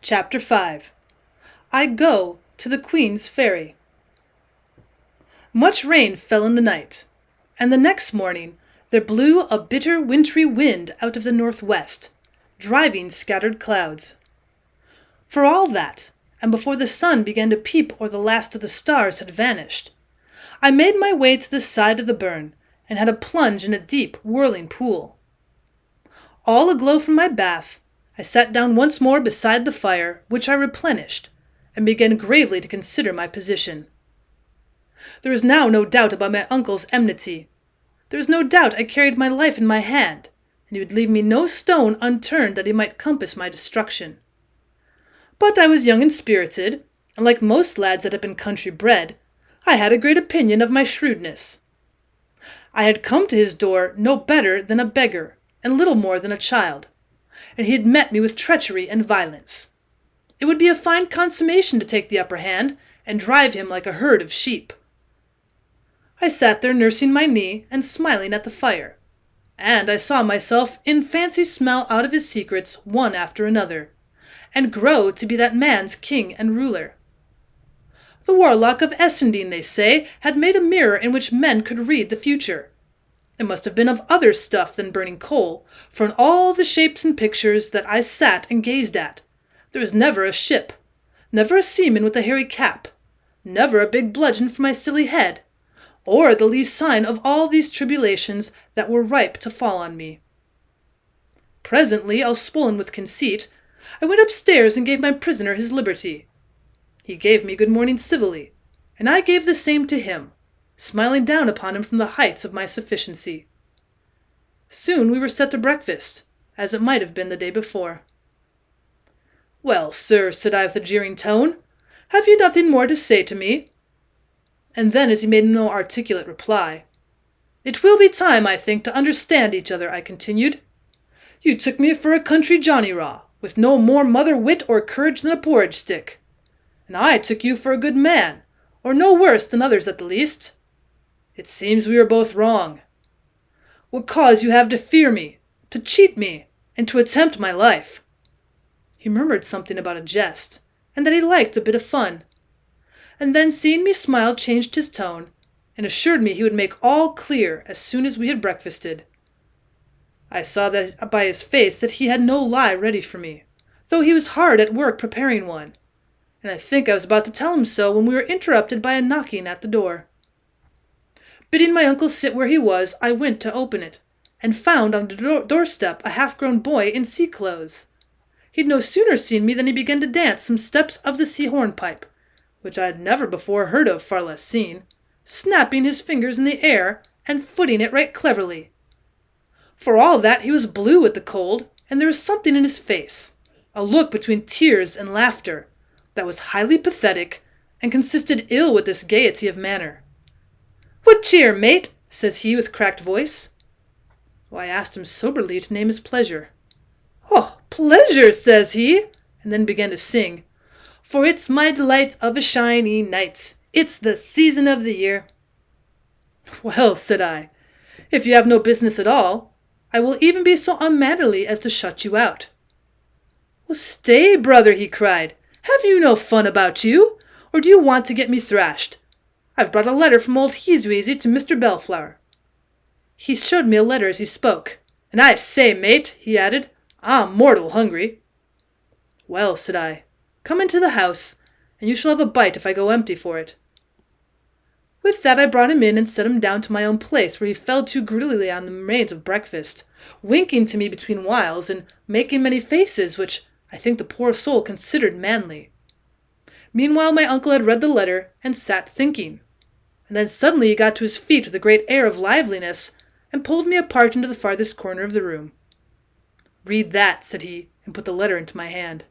Chapter 5 I Go to the Queen's Ferry. Much rain fell in the night, and the next morning there blew a bitter wintry wind out of the northwest, driving scattered clouds. For all that, and before the sun began to peep or the last of the stars had vanished, I made my way to the side of the burn and had a plunge in a deep, whirling pool. All aglow from my bath, I sat down once more beside the fire, which I replenished, and began gravely to consider my position. There was now no doubt about my uncle's enmity. There was no doubt I carried my life in my hand, and he would leave me no stone unturned that he might compass my destruction. But I was young and spirited, and like most lads that had been country bred, I had a great opinion of my shrewdness. I had come to his door no better than a beggar, and little more than a child, and he had met me with treachery and violence. It would be a fine consummation to take the upper hand, and drive him like a herd of sheep. I sat there nursing my knee and smiling at the fire, and I saw myself in fancy smell out of his secrets one after another, and grow to be that man's king and ruler. The warlock of Essendine, they say, had made a mirror in which men could read the future. It must have been of other stuff than burning coal, for in all the shapes and pictures that I sat and gazed at, there was never a ship, never a seaman with a hairy cap, never a big bludgeon for my silly head, or the least sign of all these tribulations that were ripe to fall on me. Presently, all swollen with conceit, I went upstairs and gave my prisoner his liberty. He gave me good morning civilly, and I gave the same to him, smiling down upon him from the heights of my sufficiency. Soon we were set to breakfast, as it might have been the day before. "Well, sir," said I with a jeering tone, "have you nothing more to say to me?" And then, as he made no articulate reply, "It will be time, I think, to understand each other," I continued. "You took me for a country Johnny-Raw, with no more mother wit or courage than a porridge stick. And I took you for a good man, or no worse than others at the least. It seems we are both wrong. What cause you have to fear me, to cheat me, and to attempt my life?" He murmured something about a jest, and that he liked a bit of fun, and then seeing me smile changed his tone, and assured me he would make all clear as soon as we had breakfasted. I saw that by his face that he had no lie ready for me, though he was hard at work preparing one, and I think I was about to tell him so when we were interrupted by a knocking at the door. Bidding my uncle sit where he was, I went to open it, and found on the doorstep a half-grown boy in sea-clothes. He'd no sooner seen me than he began to dance some steps of the sea hornpipe, which I had never before heard of, far less seen, snapping his fingers in the air and footing it right cleverly. For all that, he was blue with the cold, and there was something in his face, a look between tears and laughter, that was highly pathetic, and consisted ill with this gaiety of manner. "What cheer, mate?" says he with cracked voice. Well, I asked him soberly to name his pleasure. "Oh, pleasure," says he, and then began to sing. "For it's my delight of a shiny night. It's the season of the year." "Well," said I, "if you have no business at all, I will even be so unmannerly as to shut you out." "Well, stay, brother," he cried. "Have you no fun about you? Or do you want to get me thrashed? I've brought a letter from old Heezeweezy to Mr. Bellflower." He showed me a letter as he spoke. "And I say, mate," he added, "I'm mortal hungry." "Well," said I, "come into the house, and you shall have a bite if I go empty for it." With that I brought him in and set him down to my own place, where he fell to greedily on the remains of breakfast, winking to me between whiles, and making many faces, which I think the poor soul considered manly. Meanwhile my uncle had read the letter, and sat thinking, and then suddenly he got to his feet with a great air of liveliness, and pulled me apart into the farthest corner of the room. "Read that," said he, and put the letter into my hand.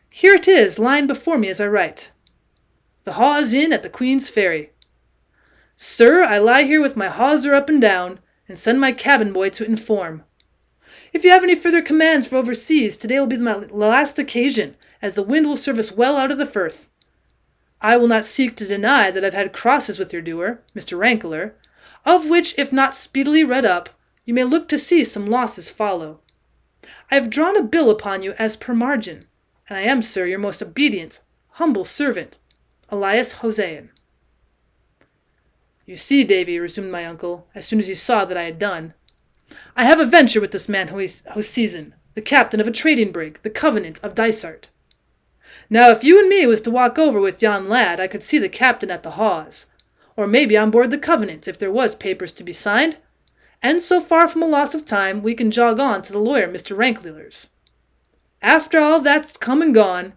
Here it is, lying before me as I write. "The Hawes Inn at the Queen's Ferry. Sir, I lie here with my hawser up and down, and send my cabin boy to inform. If you have any further commands for overseas, today will be my last occasion, as the wind will serve us well out of the Firth. I will not seek to deny that I've had crosses with your doer, Mr. Rankler, of which, if not speedily read up, you may look to see some losses follow. I have drawn a bill upon you as per margin, and I am, sir, your most obedient, humble servant, Elias Hossein. You see, Davy, resumed my uncle, as soon as he saw that I had done, I have a venture with this man Hoseason, the captain of a trading brig, the Covenant of Dysart. Now, if you and me was to walk over with yon lad, I could see the captain at the hawse, or maybe on board the Covenant, if there was papers to be signed, and so far from a loss of time, we can jog on to the lawyer, Mr. Ranklealer's. After all that's come and gone,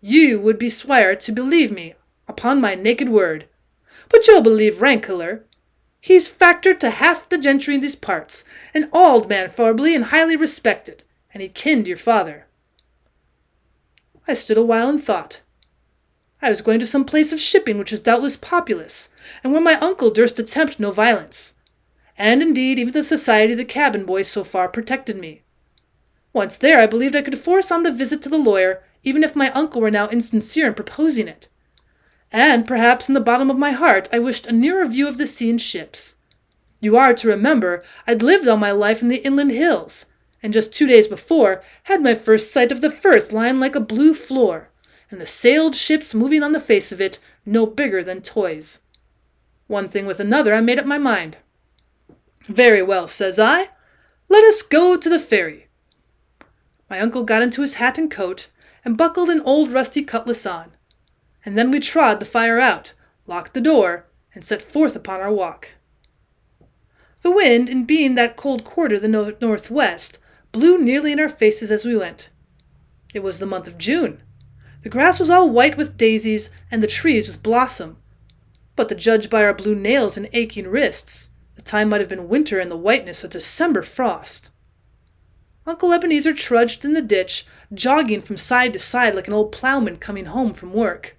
you would be swire to believe me, upon my naked word. But you'll believe Ranklealer. He's factor to half the gentry in these parts, an auld man forbley and highly respected, and he kenned your father. I stood a while and thought. I was going to some place of shipping which was doubtless populous, and where my uncle durst attempt no violence. And indeed even the society of the cabin boys so far protected me. Once there I believed I could force on the visit to the lawyer, even if my uncle were now insincere in proposing it. And perhaps in the bottom of my heart I wished a nearer view of the sea and ships. You are to remember I'd lived all my life in the inland hills, and just 2 days before had my first sight of the Firth lying like a blue floor, and the sailed ships moving on the face of it, no bigger than toys. One thing with another I made up my mind. Very well, says I, let us go to the ferry. My uncle got into his hat and coat, and buckled an old rusty cutlass on, and then we trod the fire out, locked the door, and set forth upon our walk. The wind, in being that cold quarter the northwest, blew nearly in our faces as we went. It was the month of June. The grass was all white with daisies, and the trees with blossom. But to judge by our blue nails and aching wrists, the time might have been winter in the whiteness of December frost. Uncle Ebenezer trudged in the ditch, jogging from side to side like an old plowman coming home from work.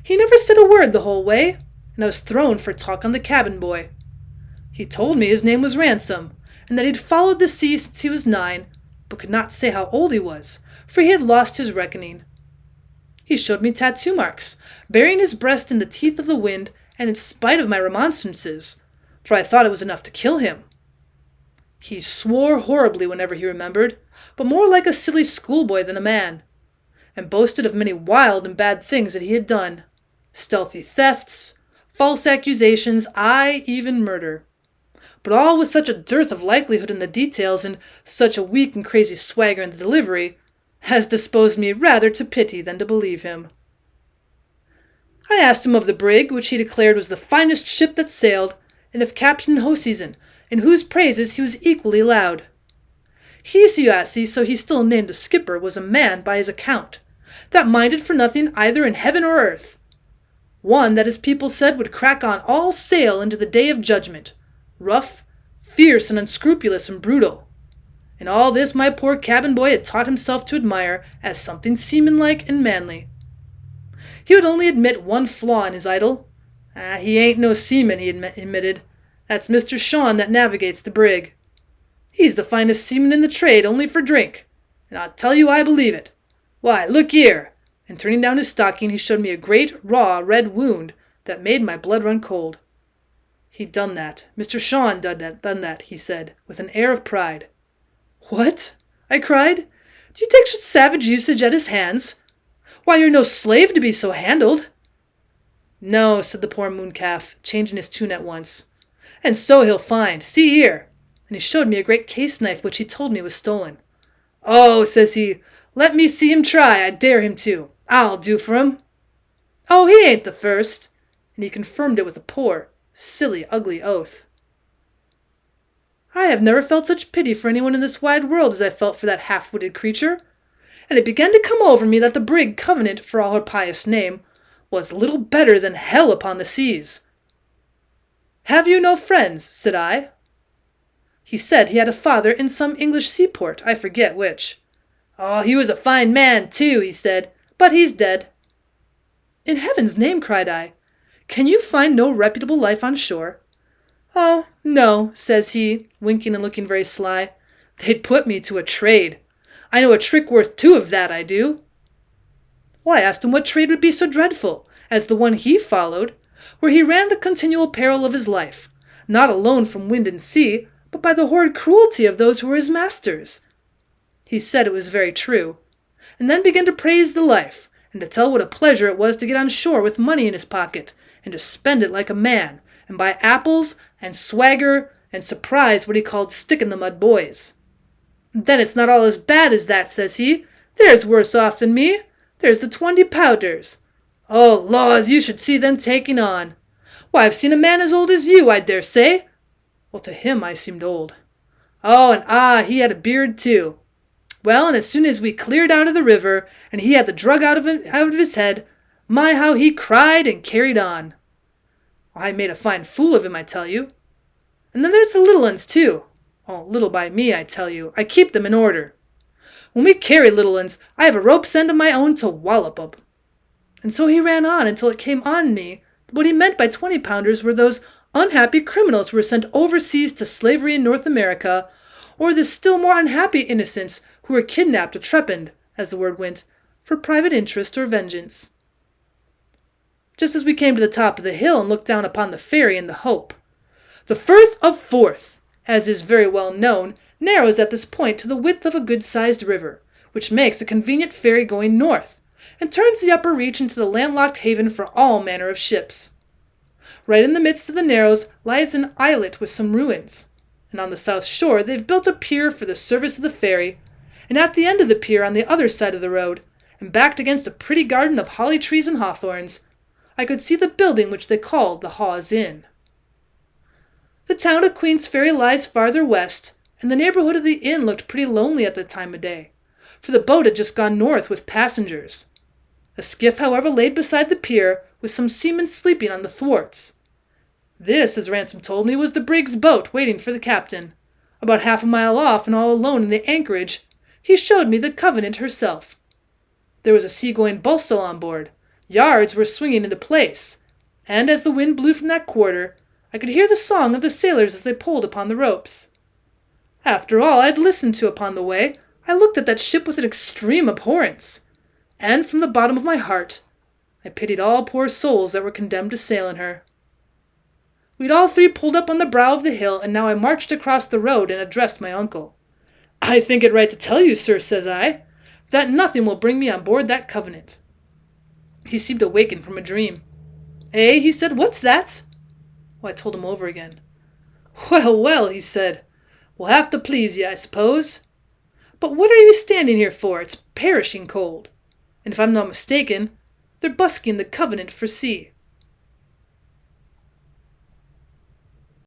He never said a word the whole way, and I was thrown for talk on the cabin boy. He told me his name was Ransom, and that he'd followed the sea since he was 9, but could not say how old he was, for he had lost his reckoning. He showed me tattoo marks, burying his breast in the teeth of the wind, and in spite of my remonstrances, for I thought it was enough to kill him. He swore horribly whenever he remembered, but more like a silly schoolboy than a man, and boasted of many wild and bad things that he had done, stealthy thefts, false accusations, aye, even murder. But all with such a dearth of likelihood in the details, and such a weak and crazy swagger in the delivery, as disposed me rather to pity than to believe him. I asked him of the brig, which he declared was the finest ship that sailed, and of Captain Hoseason, in whose praises he was equally loud. He, so he still named the skipper, was a man by his account, that minded for nothing either in heaven or earth. One that his people said would crack on all sail into the day of judgment, rough, fierce, and unscrupulous and brutal. And all this my poor cabin boy had taught himself to admire as something seamanlike and manly. He would only admit one flaw in his idol. He ain't no seaman, he admitted. That's Mr. Shawn that navigates the brig. He's the finest seaman in the trade, only for drink. And I'll tell you I believe it. Why, look here. And turning down his stocking, he showed me a great, raw, red wound that made my blood run cold. He'd done that. Mr. Shawn done that, he said, with an air of pride. What? I cried. Do you take such savage usage at his hands? Why, you're no slave to be so handled. No, said the poor mooncalf, changing his tune at once. And so he'll find. See here. And he showed me a great case knife which he told me was stolen. Oh, says he, let me see him try. I dare him to. I'll do for him. Oh, he ain't the first. And he confirmed it with a poor, silly, ugly oath. I have never felt such pity for anyone in this wide world as I felt for that half-witted creature, and it began to come over me that the brig Covenant, for all her pious name, was little better than hell upon the seas. Have you no friends? Said I. He said he had a father in some English seaport, I forget which. Oh, he was a fine man, too, he said, but he's dead. In heaven's name, cried I, can you find no reputable life on shore? Oh, no, says he, winking and looking very sly. They'd put me to a trade. I know a trick worth 2 of that, I do. Well, I asked him what trade would be so dreadful as the one he followed, where he ran the continual peril of his life, not alone from wind and sea, but by the horrid cruelty of those who were his masters. He said it was very true, and then began to praise the life, and to tell what a pleasure it was to get on shore with money in his pocket, and to spend it like a man, and buy apples, and swagger, and surprise what he called stick-in-the-mud boys. Then it's not all as bad as that, says he. There's worse off than me. There's the 20-pounders. Oh, laws, you should see them taking on. Why, I've seen a man as old as you, I dare say. Well, to him I seemed old. Oh, and he had a beard too. Well, and as soon as we cleared out of the river, and he had the drug out of his head, my, how he cried and carried on. I made a fine fool of him, I tell you. And then there's the little uns, too. Oh, little by me, I tell you. I keep them in order. When we carry little uns, I have a rope's end of my own to wallop 'em. And so he ran on until it came on me what he meant by 20-pounders were those unhappy criminals who were sent overseas to slavery in North America, or the still more unhappy innocents who were kidnapped or trepanned, as the word went, for private interest or vengeance. Just as we came to the top of the hill and looked down upon the ferry and the Hope. The Firth of Forth, as is very well known, narrows at this point to the width of a good-sized river, which makes a convenient ferry going north, and turns the upper reach into the landlocked haven for all manner of ships. Right in the midst of the narrows lies an islet with some ruins, and on the south shore they've built a pier for the service of the ferry, and at the end of the pier on the other side of the road, and backed against a pretty garden of holly trees and hawthorns, I could see the building which they called the Hawes Inn. The town of Queensferry lies farther west, and the neighborhood of the inn looked pretty lonely at that time of day, for the boat had just gone north with passengers. A skiff, however, laid beside the pier, with some seamen sleeping on the thwarts. This, as Ransom told me, was the brig's boat waiting for the captain. About half a mile off, and all alone in the anchorage, he showed me the Covenant herself. There was a sea-going bulsail on board. Yards were swinging into place, and as the wind blew from that quarter, I could hear the song of the sailors as they pulled upon the ropes. After all I had listened to upon the way, I looked at that ship with an extreme abhorrence, and from the bottom of my heart I pitied all poor souls that were condemned to sail in her. We'd all three pulled up on the brow of the hill, and now I marched across the road and addressed my uncle. I think it right to tell you, sir, says I, that nothing will bring me on board that Covenant. He seemed awakened from a dream. Eh, he said, what's that? Well, I told him over again. Well, well, he said, we'll have to please you, I suppose. But what are you standing here for? It's perishing cold. And if I'm not mistaken, they're busking the Covenant for sea.